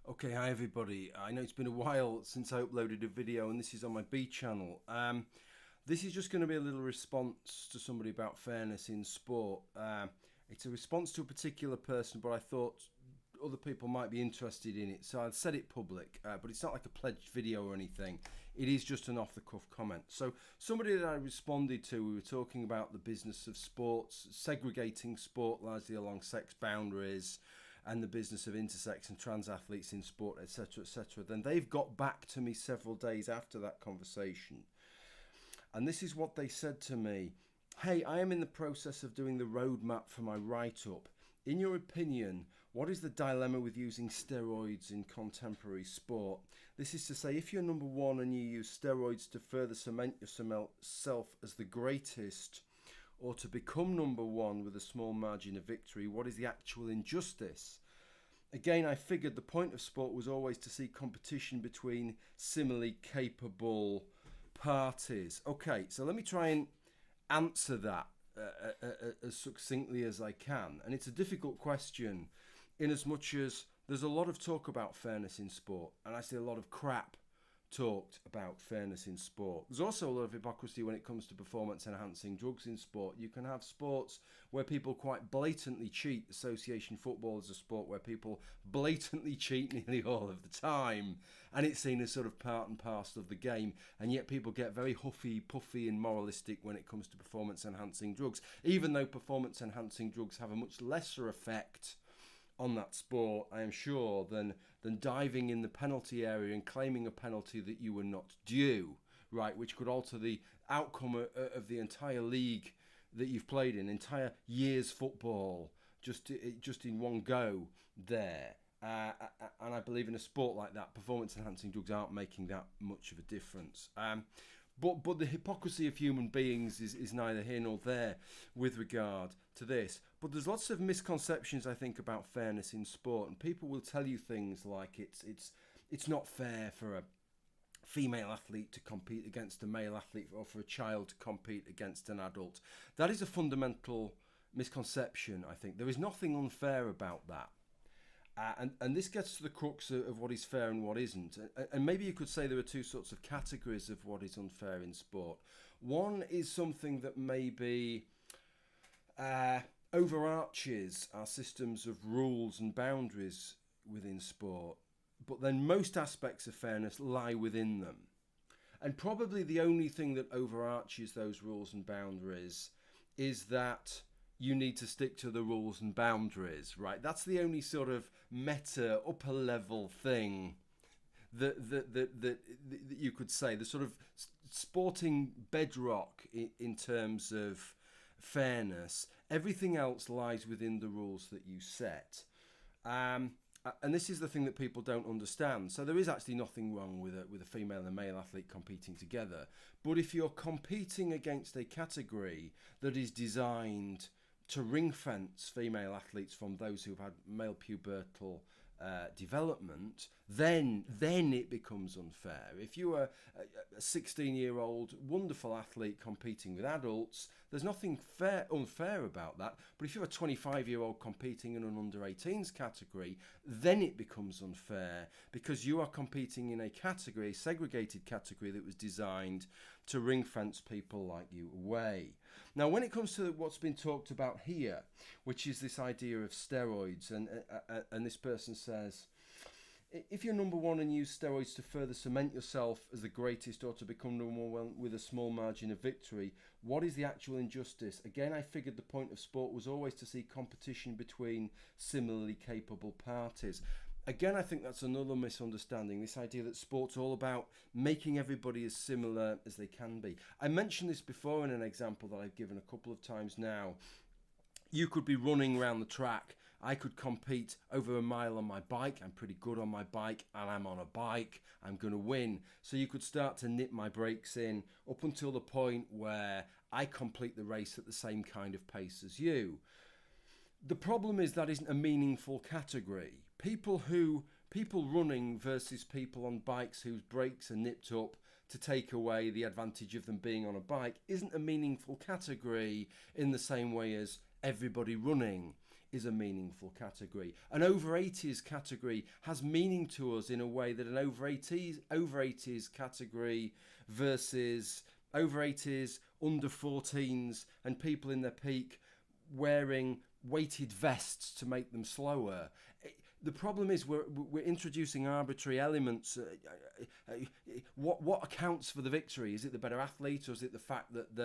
Okay, hi everybody. I know it's been a while since I uploaded a video, and this is on my B channel. This is just going to be a little response to somebody about fairness in sport. It's a response to a particular person, but I thought other people might be interested in it, so I've said it public, but it's not like a pledged video or anything. It is just an off-the-cuff comment. So somebody that I responded to, we were talking about the business of sports, segregating sport largely along sex boundaries, and the business of intersex and trans athletes in sport, etc., etc. Then they've got back to me several days after that conversation, and this is what they said to me. Hey, I am in the process of doing the roadmap for my write-up. In your opinion, what is the dilemma with using steroids in contemporary sport? This is to say, if you're number one and you use steroids to further cement yourself as the greatest, or to become number one with a small margin of victory, what is the actual injustice? Again, I figured the point of sport was always to see competition between similarly capable parties. Okay, so let me try and answer that as succinctly as I can. And it's a difficult question in as much as there's a lot of talk about fairness in sport, and I see a lot of crap talked about fairness in sport. There's also a lot of hypocrisy when it comes to performance enhancing drugs in sport. You can have sports where people quite blatantly cheat. Association football is a sport where people blatantly cheat nearly all of the time, and it's seen as sort of part and parcel of the game, and yet people get very huffy, puffy and moralistic when it comes to performance enhancing drugs, even though performance enhancing drugs have a much lesser effect on that sport, I am sure, than diving in the penalty area and claiming a penalty that you were not due, right, which could alter the outcome of the entire league that you've played in, entire year's football, just in one go there. And I believe in a sport like that, performance-enhancing drugs aren't making that much of a difference. But the hypocrisy of human beings is neither here nor there with regard to this. But there's lots of misconceptions, I think, about fairness in sport, and people will tell you things like it's not fair for a female athlete to compete against a male athlete, or for a child to compete against an adult. That is a fundamental misconception, I think. There is nothing unfair about that. And this gets to the crux of what is fair and what isn't. And maybe you could say there are two sorts of categories of what is unfair in sport. One is something that maybe overarches our systems of rules and boundaries within sport, but then most aspects of fairness lie within them. And probably the only thing that overarches those rules and boundaries is that you need to stick to the rules and boundaries, right? That's the only sort of meta, upper level thing that you could say, the sort of sporting bedrock in terms of fairness. Everything else lies within the rules that you set. And this is the thing that people don't understand. So there is actually nothing wrong with a female and male athlete competing together. But if you're competing against a category that is designed to ring fence female athletes from those who've had male pubertal development, then it becomes unfair. If you are a 16-year-old wonderful athlete competing with adults, there's nothing unfair about that. But if you're a 25-year-old competing in an under-18s category, then it becomes unfair, because you are competing in a category, a segregated category that was designed to ring fence people like you away. Now, when it comes to what's been talked about here, which is this idea of steroids, and this person says, if you're number one and use steroids to further cement yourself as the greatest, or to become number one with a small margin of victory, what is the actual injustice? Again, I figured the point of sport was always to see competition between similarly capable parties. Again, I think that's another misunderstanding, this idea that sport's all about making everybody as similar as they can be. I mentioned this before in an example that I've given a couple of times now. You could be running around the track. I could compete over a mile on my bike. I'm pretty good on my bike, and I'm on a bike. I'm going to win. So you could start to nip my brakes in up until the point where I complete the race at the same kind of pace as you. The problem is that isn't a meaningful category. People running versus people on bikes whose brakes are nipped up to take away the advantage of them being on a bike isn't a meaningful category in the same way as everybody running is a meaningful category. An over 80s category has meaning to us in a way that an over 80s category versus over 80s, under 14s, and people in their peak wearing weighted vests to make them slower. The problem is we're introducing arbitrary elements. What accounts for the victory? Is it the better athlete, or is it the fact that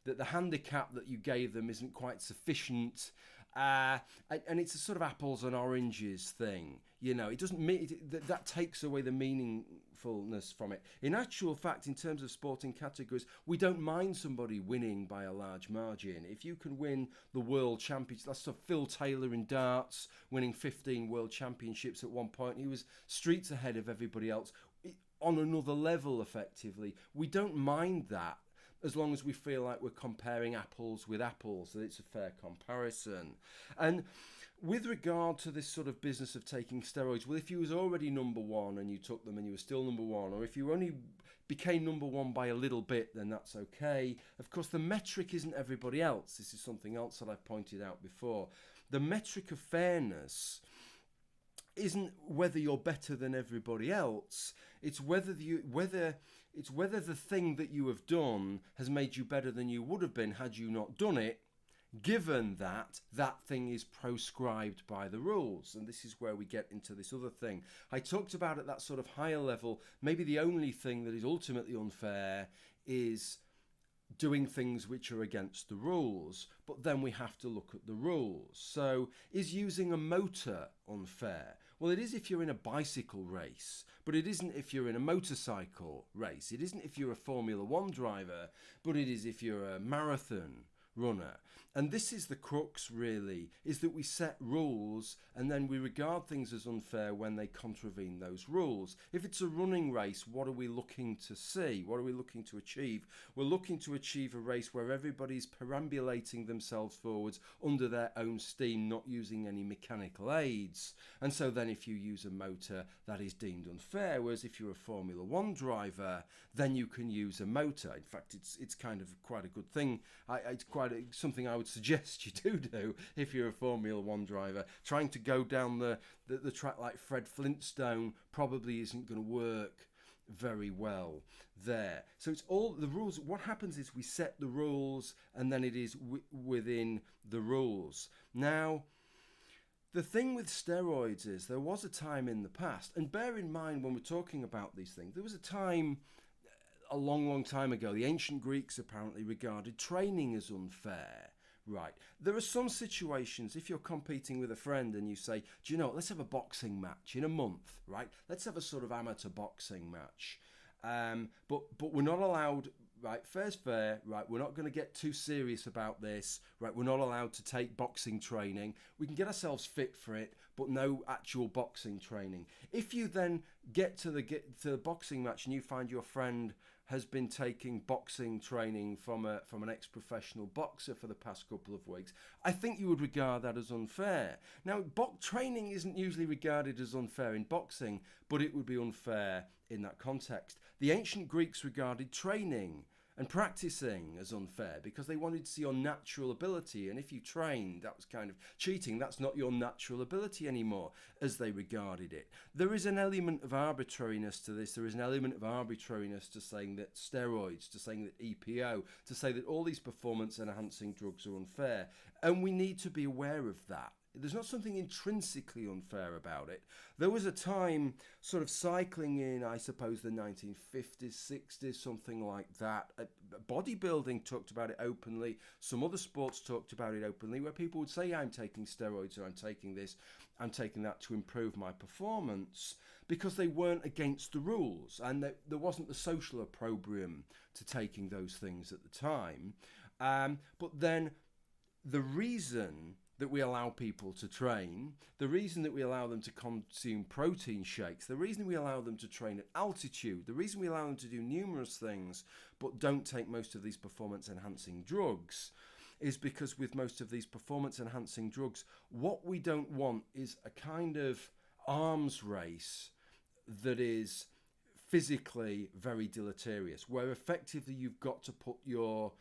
the handicap that you gave them isn't quite sufficient? And it's a sort of apples and oranges thing. You know, it doesn't mean that takes away the meaningfulness from it. In actual fact, in terms of sporting categories, we don't mind somebody winning by a large margin. If you can win the world championships, that's sort of Phil Taylor in darts, winning 15 world championships at one point. He was streets ahead of everybody else on another level, effectively. We don't mind that, as long as we feel like we're comparing apples with apples, that it's a fair comparison. And with regard to this sort of business of taking steroids, well, if you was already number one and you took them and you were still number one, or if you only became number one by a little bit, then that's okay. Of course, the metric isn't everybody else. This is something else that I've pointed out before. The metric of fairness isn't whether you're better than everybody else. It's whether the thing that you have done has made you better than you would have been had you not done it, given that that thing is proscribed by the rules. And this is where we get into this other thing. I talked about at that sort of higher level, maybe the only thing that is ultimately unfair is doing things which are against the rules, but then we have to look at the rules. So is using a motor unfair? Well, it is if you're in a bicycle race, but it isn't if you're in a motorcycle race. It isn't if you're a Formula One driver, but it is if you're a marathon runner. And this is the crux, really, is that we set rules and then we regard things as unfair when they contravene those rules. If it's a running race, what are we looking to see? What are we looking to achieve? We're looking to achieve a race where everybody's perambulating themselves forwards under their own steam, not using any mechanical aids. And so then if you use a motor, that is deemed unfair. Whereas if you're a Formula One driver, then you can use a motor. In fact, it's kind of quite a good thing. It's something I would suggest you do if you're a Formula One driver. Trying to go down the track like Fred Flintstone probably isn't going to work very well there. So it's all the rules. What happens is we set the rules and then it is within the rules. Now, the thing with steroids is there was a time in the past, and bear in mind when we're talking about these things, there was a time a long, long time ago, the ancient Greeks apparently regarded training as unfair. Right. There are some situations, if you're competing with a friend and you say, do you know what, let's have a boxing match in a month, right? Let's have a sort of amateur boxing match. But we're not allowed, right, fair's fair, right, we're not going to get too serious about this, right, we're not allowed to take boxing training. We can get ourselves fit for it, but no actual boxing training. If you then get to the boxing match and you find your friend has been taking boxing training from an ex-professional boxer for the past couple of weeks, I think you would regard that as unfair. Now, training isn't usually regarded as unfair in boxing, but it would be unfair in that context. The ancient Greeks regarded training and practicing as unfair because they wanted to see your natural ability, and if you trained, that was kind of cheating. That's not your natural ability anymore, as they regarded it. There is an element of arbitrariness to this. There is an element of arbitrariness to saying that steroids, to saying that EPO, to say that all these performance-enhancing drugs are unfair, and we need to be aware of that. There's not something intrinsically unfair about it. There was a time sort of cycling in, I suppose, the 1950s, 60s, something like that. Bodybuilding talked about it openly. Some other sports talked about it openly, where people would say, I'm taking steroids, or I'm taking this, I'm taking that to improve my performance, because they weren't against the rules. And there wasn't the social opprobrium to taking those things at the time. But then the reason that we allow people to train, the reason that we allow them to consume protein shakes, the reason we allow them to train at altitude, the reason we allow them to do numerous things but don't take most of these performance-enhancing drugs is because with most of these performance-enhancing drugs, what we don't want is a kind of arms race that is physically very deleterious, where effectively you've got to put your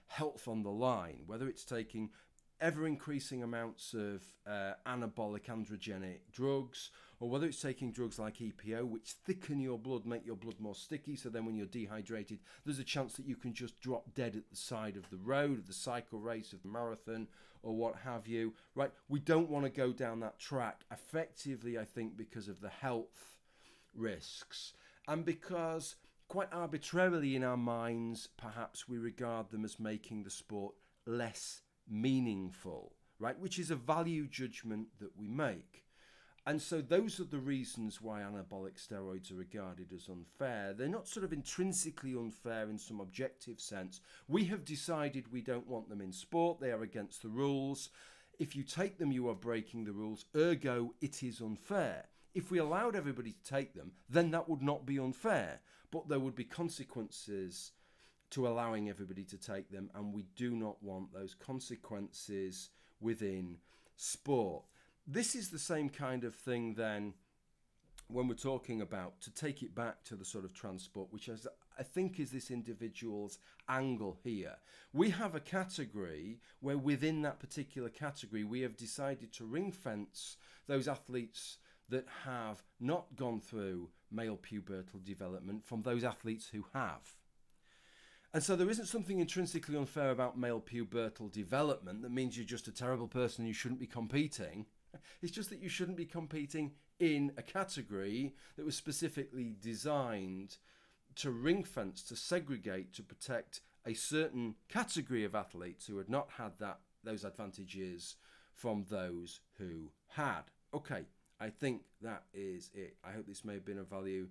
health on the line, whether it's taking ever-increasing amounts of anabolic androgenic drugs, or whether it's taking drugs like EPO, which thicken your blood, make your blood more sticky, so then when you're dehydrated, there's a chance that you can just drop dead at the side of the road, of the cycle race, of the marathon, or what have you, right? We don't want to go down that track, effectively, I think, because of the health risks, and because quite arbitrarily in our minds, perhaps we regard them as making the sport less meaningful, right? Which is a value judgment that we make. And so those are the reasons why anabolic steroids are regarded as unfair. They're not sort of intrinsically unfair in some objective sense. We have decided we don't want them in sport. They are against the rules. If you take them, you are breaking the rules. Ergo, it is unfair. If we allowed everybody to take them, then that would not be unfair. But there would be consequences to allowing everybody to take them, and we do not want those consequences within sport. This is the same kind of thing then when we're talking about, to take it back to the sort of trans sport, which I think is this individual's angle here. We have a category where within that particular category we have decided to ring fence those athletes that have not gone through male pubertal development from those athletes who have. And so there isn't something intrinsically unfair about male pubertal development that means you're just a terrible person and you shouldn't be competing. It's just that you shouldn't be competing in a category that was specifically designed to ring fence, to segregate, to protect a certain category of athletes who had not had those advantages from those who had. Okay, I think that is it. I hope this may have been of value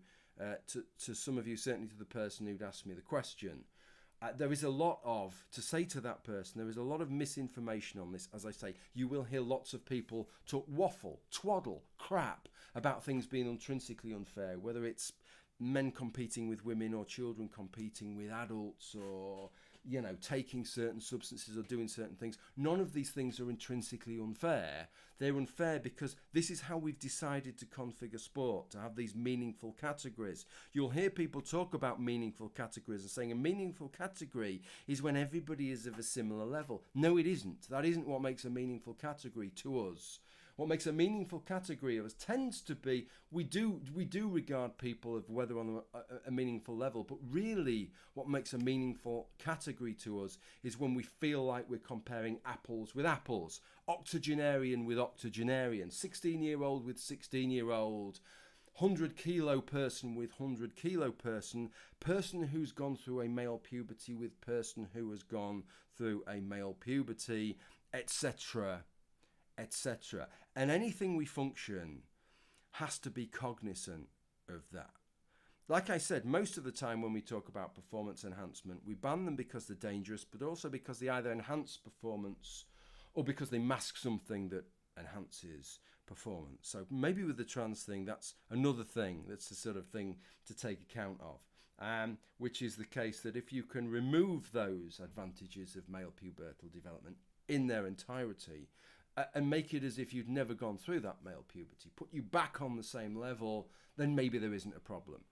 to some of you, certainly to the person who'd asked me the question. There is a lot to say to that person, there is a lot of misinformation on this. As I say, you will hear lots of people talk waffle, twaddle, crap about things being intrinsically unfair, whether it's men competing with women or children competing with adults, or, you know, taking certain substances or doing certain things. None of these things are intrinsically unfair. They're unfair because this is how we've decided to configure sport, to have these meaningful categories. You'll hear people talk about meaningful categories and saying a meaningful category is when everybody is of a similar level. No, it isn't. That isn't what makes a meaningful category to us. What makes a meaningful category of us tends to be, we do regard people of whether on a meaningful level, but really what makes a meaningful category to us is when we feel like we're comparing apples with apples, octogenarian with octogenarian, 16-year-old with 16-year-old, 100-kilo person with 100-kilo person, person who's gone through a male puberty with person who has gone through a male puberty, etc., etc. And anything we function has to be cognizant of that. Like I said, most of the time when we talk about performance enhancement, we ban them because they're dangerous, but also because they either enhance performance or because they mask something that enhances performance. So maybe with the trans thing, that's another thing, that's the sort of thing to take account of, which is the case that if you can remove those advantages of male pubertal development in their entirety, and make it as if you'd never gone through that male puberty, put you back on the same level, then maybe there isn't a problem.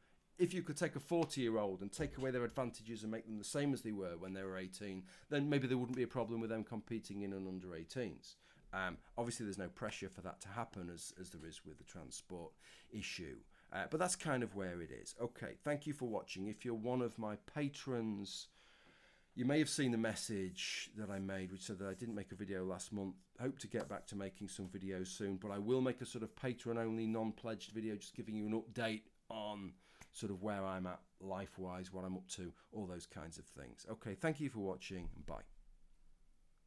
If you could take a 40-year-old and take away their advantages and make them the same as they were when they were 18, then maybe there wouldn't be a problem with them competing in and under 18s. Obviously, there's no pressure for that to happen as there is with the trans sport issue. But that's kind of where it is. Okay, thank you for watching. If you're one of my patrons, you may have seen the message that I made, which said that I didn't make a video last month. Hope to get back to making some videos soon, but I will make a sort of patron-only, non-pledged video, just giving you an update on sort of where I'm at life-wise, what I'm up to, all those kinds of things. Okay, thank you for watching, and bye.